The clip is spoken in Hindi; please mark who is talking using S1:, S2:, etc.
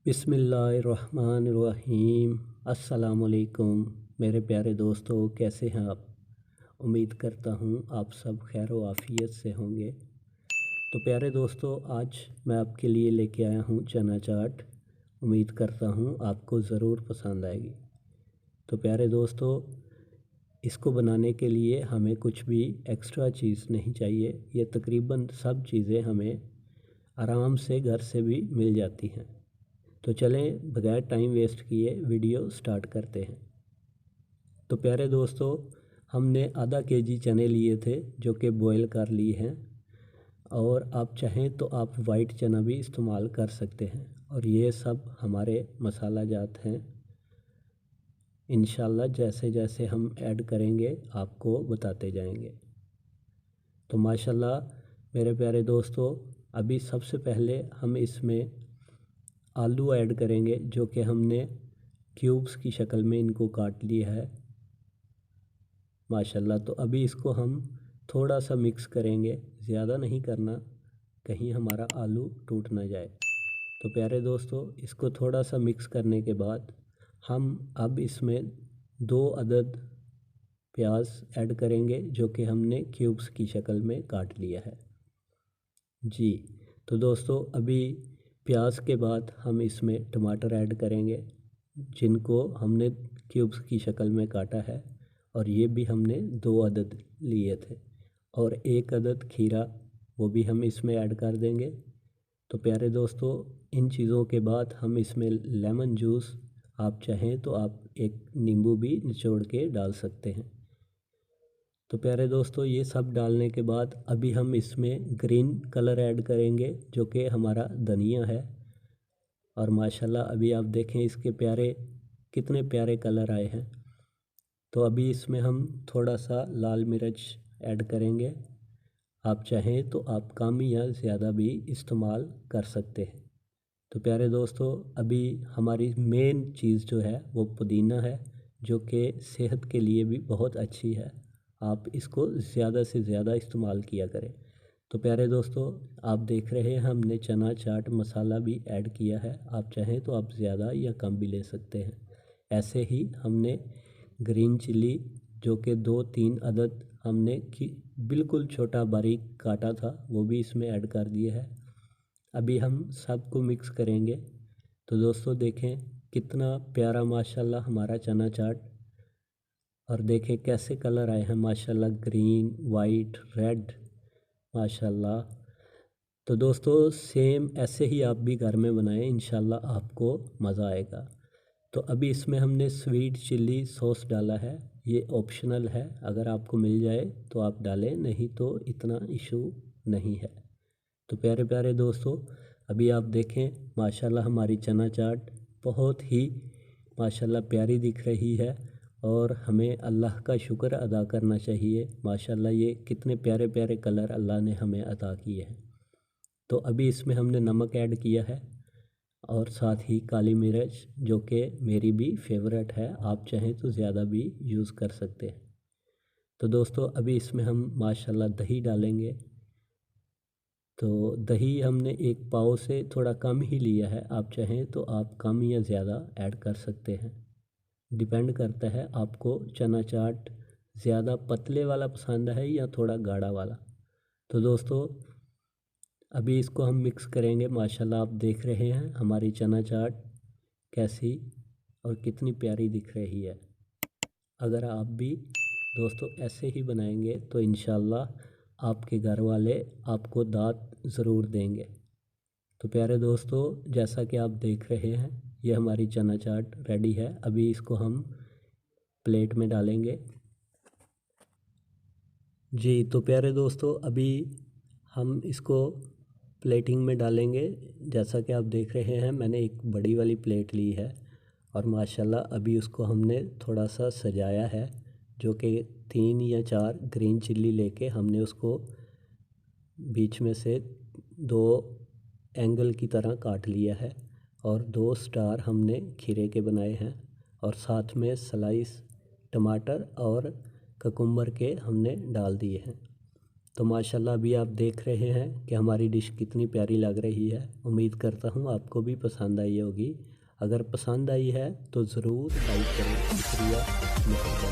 S1: बिस्मिल्लाहिर्रहमानिर्रहीम। अस्सलामुअलैकुम मेरे प्यारे दोस्तों, कैसे हैं आप? उम्मीद करता हूँ आप सब खैर व आफ़ियत से होंगे। तो प्यारे दोस्तों, आज मैं आपके लिए लेके आया हूँ चना चाट। उम्मीद करता हूँ आपको ज़रूर पसंद आएगी। तो प्यारे दोस्तों, इसको बनाने के लिए हमें कुछ भी एक्स्ट्रा चीज़ नहीं चाहिए। ये तकरीबन सब चीज़ें हमें आराम से घर से भी मिल जाती हैं। तो चलें बगैर टाइम वेस्ट किए वीडियो स्टार्ट करते हैं। तो प्यारे दोस्तों, हमने आधा केजी चने लिए थे जो कि बॉयल कर लिए हैं, और आप चाहें तो आप वाइट चना भी इस्तेमाल कर सकते हैं। और ये सब हमारे मसाला जात हैं। इंशाल्लाह जैसे जैसे हम ऐड करेंगे आपको बताते जाएंगे। तो माशाल्लाह मेरे प्यारे दोस्तों, अभी सबसे पहले हम इसमें आलू ऐड करेंगे जो कि हमने क्यूब्स की शक्ल में इनको काट लिया है माशाल्लाह। तो अभी इसको हम थोड़ा सा मिक्स करेंगे, ज़्यादा नहीं करना, कहीं हमारा आलू टूट ना जाए। तो प्यारे दोस्तों, इसको थोड़ा सा मिक्स करने के बाद हम अब इसमें 2 अदद प्याज ऐड करेंगे जो कि हमने क्यूब्स की शक्ल में काट लिया है जी। तो दोस्तों, अभी प्याज के बाद हम इसमें टमाटर ऐड करेंगे जिनको हमने क्यूब्स की शक्ल में काटा है, और ये भी हमने 2 अदद लिए थे। और 1 अदद खीरा, वो भी हम इसमें ऐड कर देंगे। तो प्यारे दोस्तों, इन चीज़ों के बाद हम इसमें लेमन जूस, आप चाहें तो आप एक नींबू भी निचोड़ के डाल सकते हैं। तो प्यारे दोस्तों, ये सब डालने के बाद अभी हम इसमें ग्रीन कलर ऐड करेंगे जो कि हमारा धनिया है। और माशाल्लाह अभी आप देखें इसके कितने प्यारे कलर आए हैं। तो अभी इसमें हम थोड़ा सा लाल मिर्च ऐड करेंगे। आप चाहें तो आप कम या ज़्यादा भी इस्तेमाल कर सकते हैं। तो प्यारे दोस्तों, अभी हमारी मेन चीज़ जो है वो पुदीना है जो कि सेहत के लिए भी बहुत अच्छी है। आप इसको ज़्यादा से ज़्यादा इस्तेमाल किया करें। तो प्यारे दोस्तों, आप देख रहे हैं हमने चना चाट मसाला भी ऐड किया है। आप चाहें तो आप ज़्यादा या कम भी ले सकते हैं। ऐसे ही हमने ग्रीन चिली जो कि 2-3 अदद हमने बिल्कुल छोटा बारीक काटा था, वो भी इसमें ऐड कर दिया है। अभी हम सबको मिक्स करेंगे। तो दोस्तों देखें कितना प्यारा माशाल्लाह हमारा चना चाट, और देखें कैसे कलर आए हैं माशाल्लाह, ग्रीन, वाइट, रेड माशाल्लाह। तो दोस्तों, सेम ऐसे ही आप भी घर में बनाएं, इंशाल्लाह आपको मज़ा आएगा। तो अभी इसमें हमने स्वीट चिल्ली सॉस डाला है। ये ऑप्शनल है, अगर आपको मिल जाए तो आप डालें, नहीं तो इतना इशू नहीं है। तो प्यारे प्यारे दोस्तों, अभी आप देखें माशाल्लाह हमारी चना चाट बहुत ही माशाल्लाह प्यारी दिख रही है, और हमें अल्लाह का शुक्र अदा करना चाहिए। माशाल्लाह ये कितने प्यारे प्यारे कलर अल्लाह ने हमें अता किए हैं। तो अभी इसमें हमने नमक ऐड किया है, और साथ ही काली मिर्च जो कि मेरी भी फेवरेट है, आप चाहें तो ज़्यादा भी यूज़ कर सकते हैं। तो दोस्तों, अभी इसमें हम माशाल्लाह दही डालेंगे। तो दही हमने 1 पाव से थोड़ा कम ही लिया है। आप चाहें तो आप कम या ज़्यादा ऐड कर सकते हैं, डिपेंड करता है आपको चना चाट ज़्यादा पतले वाला पसंद है या थोड़ा गाढ़ा वाला। तो दोस्तों, अभी इसको हम मिक्स करेंगे। माशाल्लाह आप देख रहे हैं हमारी चना चाट कैसी और कितनी प्यारी दिख रही है। अगर आप भी दोस्तों ऐसे ही बनाएंगे तो इंशाल्लाह आपके घर वाले आपको दाद ज़रूर देंगे। तो प्यारे दोस्तों, जैसा कि आप देख रहे हैं ये हमारी चना चाट रेडी है। अभी इसको हम प्लेट में डालेंगे जी। तो प्यारे दोस्तों, अभी हम इसको प्लेटिंग में डालेंगे। जैसा कि आप देख रहे हैं मैंने एक बड़ी वाली प्लेट ली है, और माशाल्लाह अभी उसको हमने थोड़ा सा सजाया है, जो कि 3 या 4 ग्रीन चिल्ली लेके हमने उसको बीच में से 2 एंगल की तरह काट लिया है, और 2 स्टार हमने खीरे के बनाए हैं, और साथ में स्लाइस टमाटर और ककुम्बर के हमने डाल दिए हैं। तो माशाल्लाह अभी आप देख रहे हैं कि हमारी डिश कितनी प्यारी लग रही है। उम्मीद करता हूँ आपको भी पसंद आई होगी। अगर पसंद आई है तो ज़रूर लाइक करें। शुक्रिया।